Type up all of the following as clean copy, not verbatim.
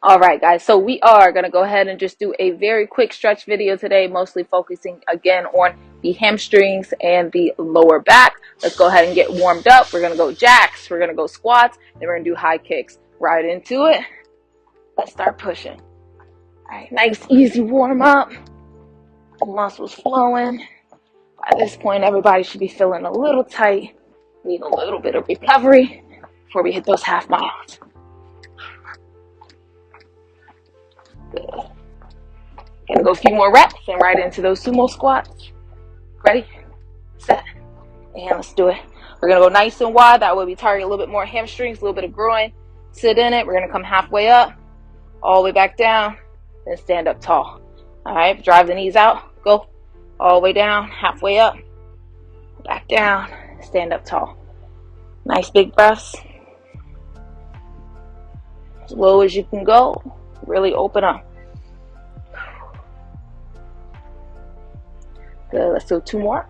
All right, guys, so we are going to go ahead and just do a very quick stretch video today, mostly focusing again on the hamstrings and the lower back. Let's go ahead and get warmed up. We're going to go jacks, we're going to go squats, then we're going to do high kicks. Right into it. Let's start pushing. All right, nice, easy warm up. The muscles flowing. By this point, everybody should be feeling a little tight. Need a little bit of recovery before we hit those half miles. Good. Gonna go a few more reps and right into those sumo squats. Ready, set, and let's do it. We're gonna go nice and wide. That way we target a little bit more hamstrings, a little bit of groin. Sit in it. We're gonna come halfway up, all the way back down, then stand up tall. All right, drive the knees out. Go all the way down, halfway up, back down, stand up tall. Nice big breaths. As low as you can go. Really open up. Good, let's do 2 more.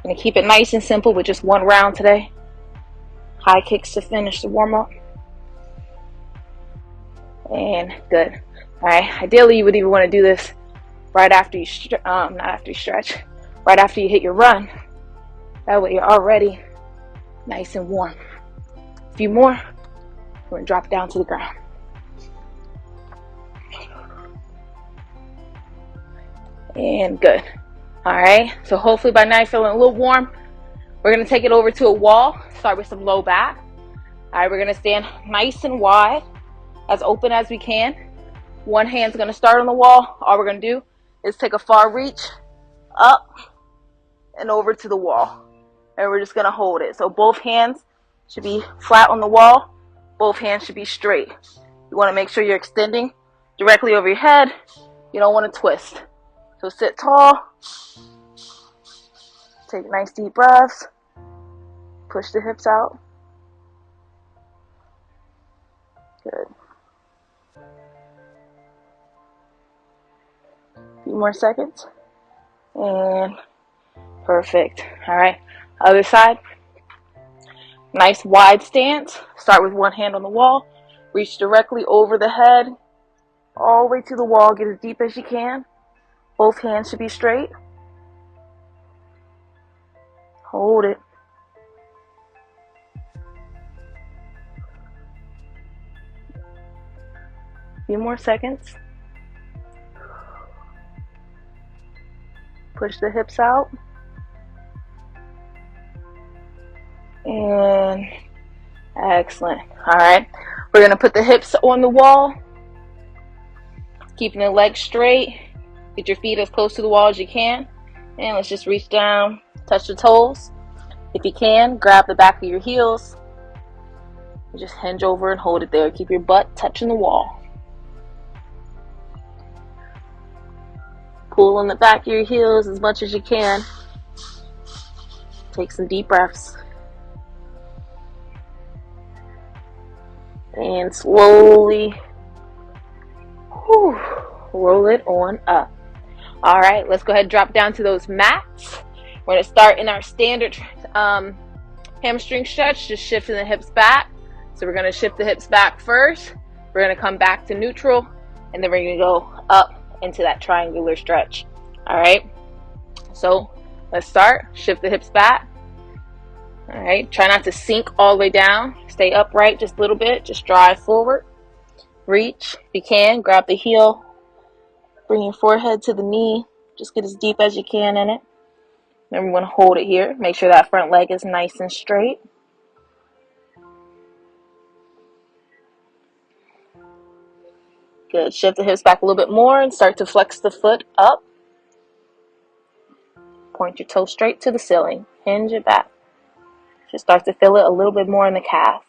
Gonna keep it nice and simple with just 1 round today. High kicks to finish the warm up. And good. All right, ideally you would even want to do this right after you, not after you stretch, right after you hit your run. That way you're already nice and warm. A few more. We're gonna drop down to the ground. And good. All right, so hopefully by now you're feeling a little warm. We're gonna take it over to a wall. Start with some low back. All right, we're gonna stand nice and wide, as open as we can. One hand's gonna start on the wall. All we're gonna do is take a far reach up and over to the wall. And we're just gonna hold it. So both hands should be flat on the wall. Both hands should be straight. You wanna make sure you're extending directly over your head. You don't wanna twist. So sit tall. Take nice deep breaths. Push the hips out. Good. A few more seconds. And perfect. All right. Other side. Nice wide stance. Start with one hand on the wall. Reach directly over the head. All the way to the wall. Get as deep as you can. Both hands should be straight. Hold it. A few more seconds. Push the hips out. And excellent. All right. We're going to put the hips on the wall. Keeping the legs straight. Get your feet as close to the wall as you can. And let's just reach down, touch the toes. If you can, grab the back of your heels. Just hinge over and hold it there. Keep your butt touching the wall. Pull on the back of your heels as much as you can. Take some deep breaths. And slowly roll it on up. All right, let's go ahead and drop down to those mats. We're going to start in our standard hamstring stretch, just shifting the hips back. So we're going to shift the hips back first. We're going to come back to neutral, and then we're going to go up into that triangular stretch. All right, so let's start. Shift the hips back. All right, try not to sink all the way down. Stay upright just a little bit. Just drive forward. Reach, if you can, grab the heel. Bring your forehead to the knee. Just get as deep as you can in it. Then we're going to hold it here. Make sure that front leg is nice and straight. Good. Shift the hips back a little bit more and start to flex the foot up. Point your toe straight to the ceiling. Hinge it back. Just start to feel it a little bit more in the calf.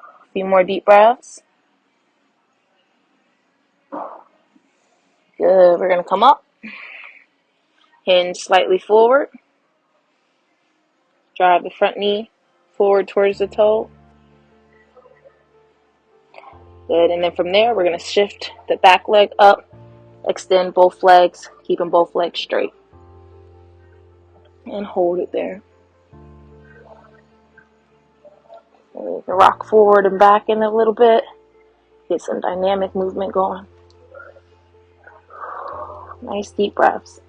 A few more deep breaths. Good. We're going to come up. Hinge slightly forward. Drive the front knee forward towards the toe. Good. And then from there, we're going to shift the back leg up. Extend both legs, keeping both legs straight. And hold it there. We're rock forward and back in a little bit. Get some dynamic movement going. Nice deep breaths.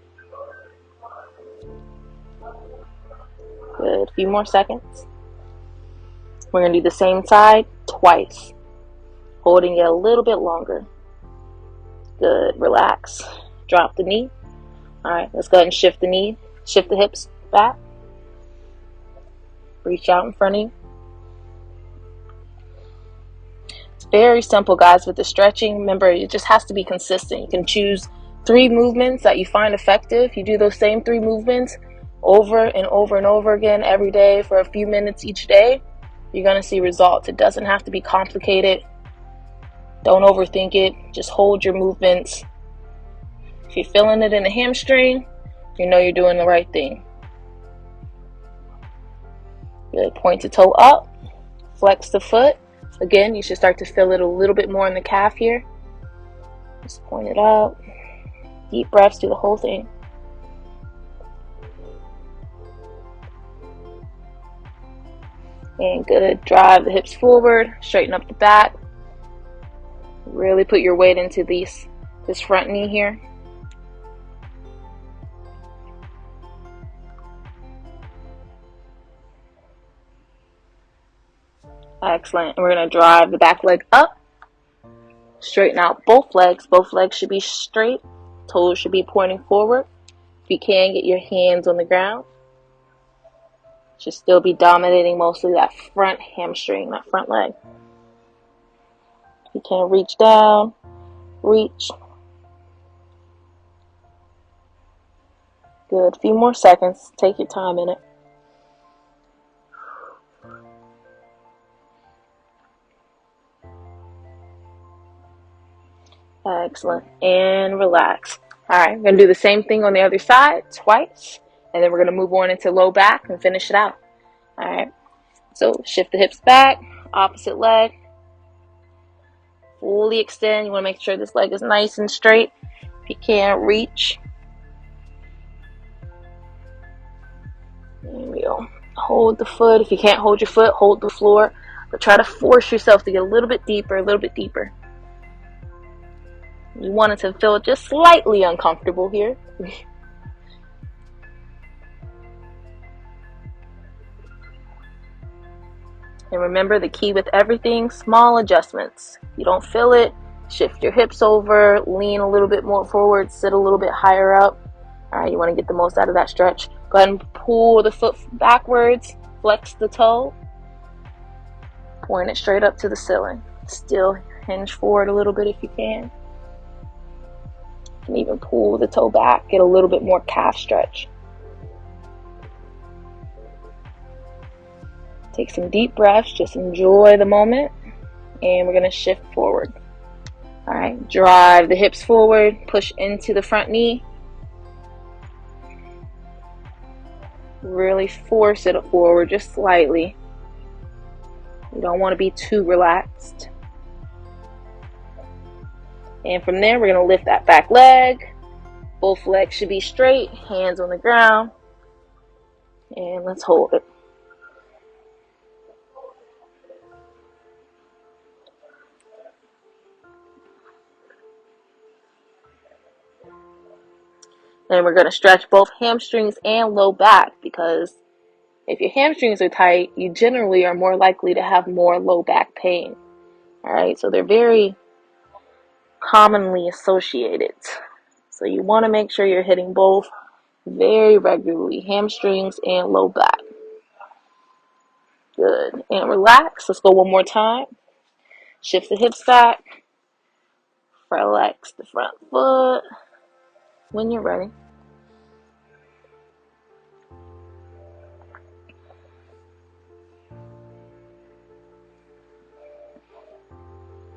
Good. A few more seconds. We're going to do the same side twice, holding it a little bit longer. Good. Relax. Drop the knee. All right, let's go ahead and shift the knee. Shift the hips back. Reach out in front of you. It's very simple, guys, with the stretching. Remember, it just has to be consistent. You can choose 3 movements that you find effective. You do those same 3 movements over and over and over again every day for a few minutes each day. You're going to see results. It doesn't have to be complicated. Don't overthink it. Just hold your movements. If you're feeling it in the hamstring, you know you're doing the right thing. Good. Point the toe up. Flex the foot. Again, you should start to feel it a little bit more in the calf here. Just point it up. Deep breaths, do the whole thing. And good. Drive the hips forward. Straighten up the back. Really put your weight into this front knee here. Excellent. And we're going to drive the back leg up. Straighten out both legs. Both legs should be straight. Toes should be pointing forward. If you can, get your hands on the ground. Should still be dominating mostly that front hamstring, that front leg. If you can, reach down. Reach. Good. A few more seconds. Take your time in it. Excellent. And relax. All right, we're going to do the same thing on the other side twice. And then we're going to move on into low back and finish it out. All right. So shift the hips back. Opposite leg. Fully extend. You want to make sure this leg is nice and straight. If you can't, reach. There we go. Hold the foot. If you can't hold your foot, hold the floor. But try to force yourself to get a little bit deeper, a little bit deeper. You want it to feel just slightly uncomfortable here. And remember, the key with everything, small adjustments. If you don't feel it, shift your hips over, lean a little bit more forward, sit a little bit higher up. All right, you want to get the most out of that stretch. Go ahead and pull the foot backwards, flex the toe, point it straight up to the ceiling. Still hinge forward a little bit if you can. You can even pull the toe back, get a little bit more calf stretch. Take some deep breaths, just enjoy the moment, and we're going to shift forward. All right, drive the hips forward, push into the front knee. Really force it forward just slightly. You don't want to be too relaxed. And from there, we're going to lift that back leg. Both legs should be straight, hands on the ground. And let's hold it. Then we're going to stretch both hamstrings and low back, because if your hamstrings are tight, you generally are more likely to have more low back pain. All right, so they're very commonly associated. So you want to make sure you're hitting both very regularly, hamstrings and low back. Good. And relax. Let's go one more time. Shift the hips back. Relax the front foot when you're ready.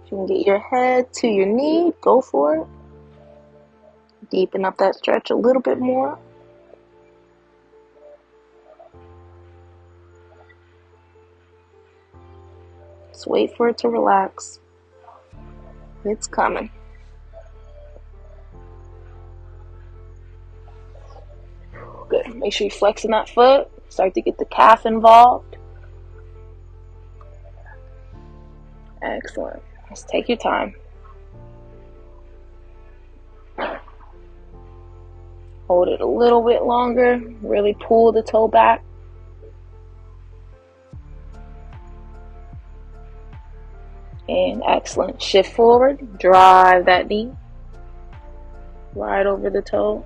If you can get your head to your knee, go for it. Deepen up that stretch a little bit more. Just wait for it to relax. It's coming. Good. Make sure you're flexing that foot. Start to get the calf involved. Excellent. Just take your time. Hold it a little bit longer. Really pull the toe back. And excellent. Shift forward. Drive that knee right over the toe.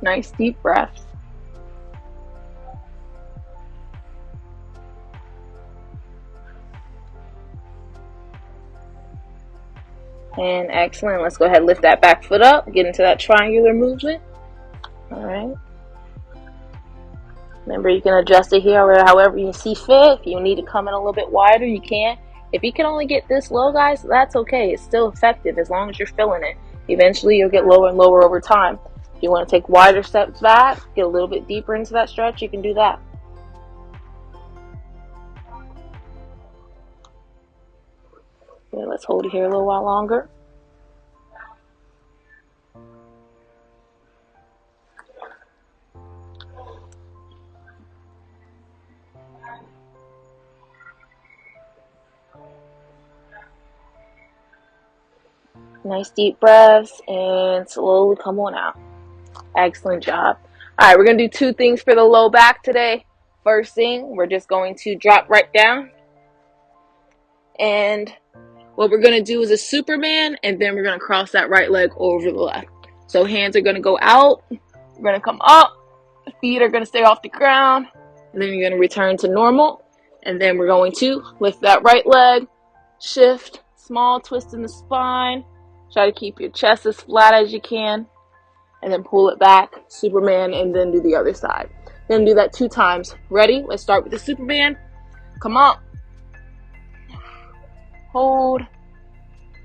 Nice deep breaths. And excellent. Let's go ahead and lift that back foot up. Get into that triangular movement. All right. Remember, you can adjust it here or however you see fit. If you need to come in a little bit wider, you can. If you can only get this low, guys, that's okay. It's still effective as long as you're feeling it. Eventually, you'll get lower and lower over time. If you want to take wider steps back, get a little bit deeper into that stretch, you can do that. Okay, let's hold it here a little while longer. Nice deep breaths and slowly come on out. Excellent job. All right, we're going to do two things for the low back today. First thing, we're just going to drop right down. And what we're going to do is a Superman, and then we're going to cross that right leg over the left. So hands are going to go out. We're going to come up. Feet are going to stay off the ground. And then you're going to return to normal. And then we're going to lift that right leg, shift, small twist in the spine. Try to keep your chest as flat as you can. And then pull it back, Superman, and then do the other side. You're going to do that 2 times. Ready? Let's start with the Superman. Come up. Hold.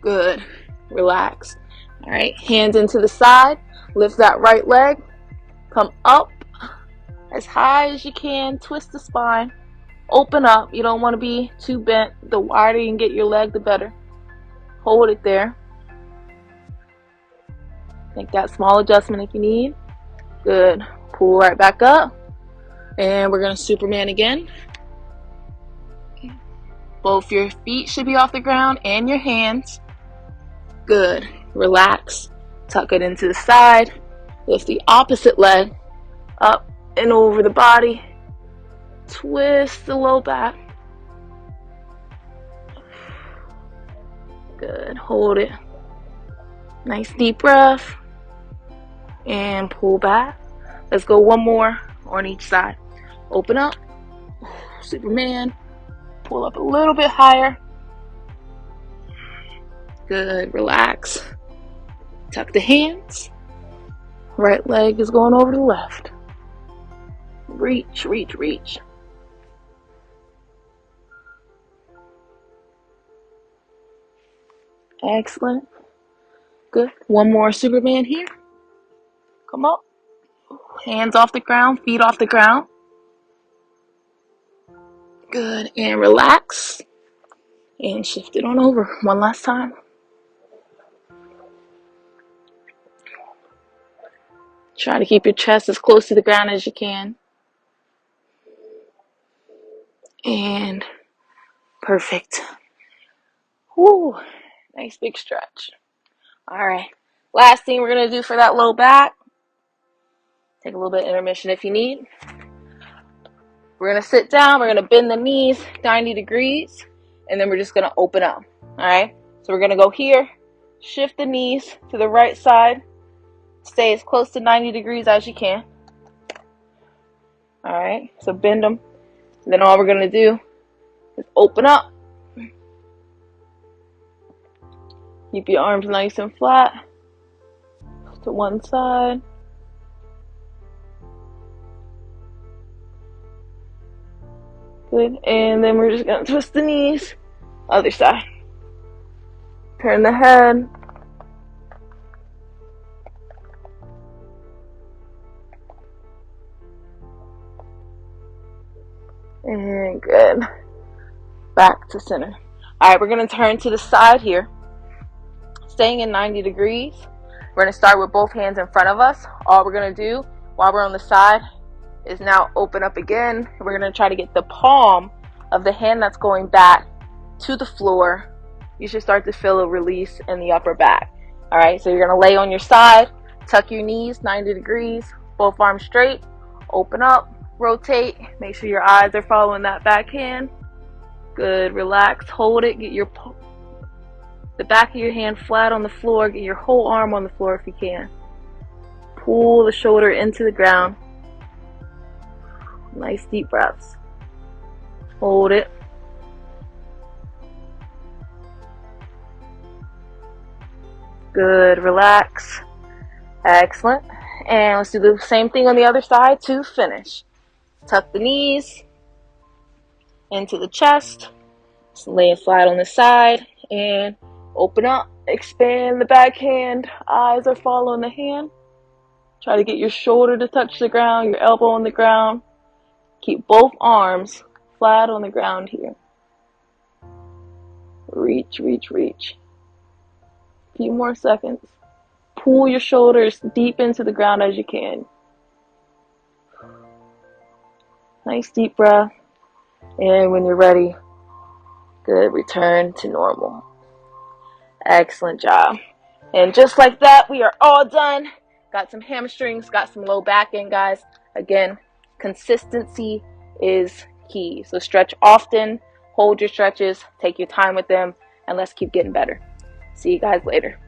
Good. Relax. All right. Hands into the side. Lift that right leg. Come up as high as you can. Twist the spine. Open up. You don't want to be too bent. The wider you can get your leg, the better. Hold it there. Make that small adjustment if you need. Good. Pull right back up. And we're going to Superman again. Both your feet should be off the ground and your hands. Good. Relax. Tuck it into the side. Lift the opposite leg up and over the body. Twist the low back. Good. Hold it. Nice deep breath. And pull back. Let's go one more on each side. Open up. Superman. Pull up a little bit higher. Good. Relax. Tuck the hands. Right leg is going over the left. Reach, reach, reach. Excellent. Good. One more Superman here. Come up. Hands off the ground, feet off the ground. Good. And relax. And shift it on over. One last time. Try to keep your chest as close to the ground as you can. And perfect. Woo. Nice big stretch. All right. Last thing we're going to do for that low back. Take a little bit of intermission if you need. We're going to sit down. We're going to bend the knees 90 degrees. And then we're just going to open up. All right. So we're going to go here. Shift the knees to the right side. Stay as close to 90 degrees as you can. All right. So bend them. And then all we're going to do is open up. Keep your arms nice and flat to one side. Good. And then we're just going to twist the knees. Other side. Turn the head. And good. Back to center. All right, we're going to turn to the side here. Staying in 90 degrees. We're going to start with both hands in front of us. All we're going to do while we're on the side is now open up again. We're going to try to get the palm of the hand that's going back to the floor. You should start to feel a release in the upper back. All right, so you're going to lay on your side, tuck your knees 90 degrees, both arms straight, open up, rotate, make sure your eyes are following that backhand. Good, relax, hold it, get the back of your hand flat on the floor, get your whole arm on the floor if you can. Pull the shoulder into the ground. Nice deep breaths. Hold it. Good, relax. Excellent. And let's do the same thing on the other side to finish. Tuck the knees into the chest. Just lay it flat on the side and open up. Expand the backhand. Eyes are following the hand. Try to get your shoulder to touch the ground, your elbow on the ground. Keep both arms flat on the ground here. Reach, reach, reach. A few more seconds. Pull your shoulders deep into the ground as you can. Nice deep breath. And when you're ready, good, return to normal. Excellent job. And just like that, we are all done. Got some hamstrings, got some low back in, guys. Again, consistency is key. So stretch often, hold your stretches, take your time with them, and let's keep getting better. See you guys later.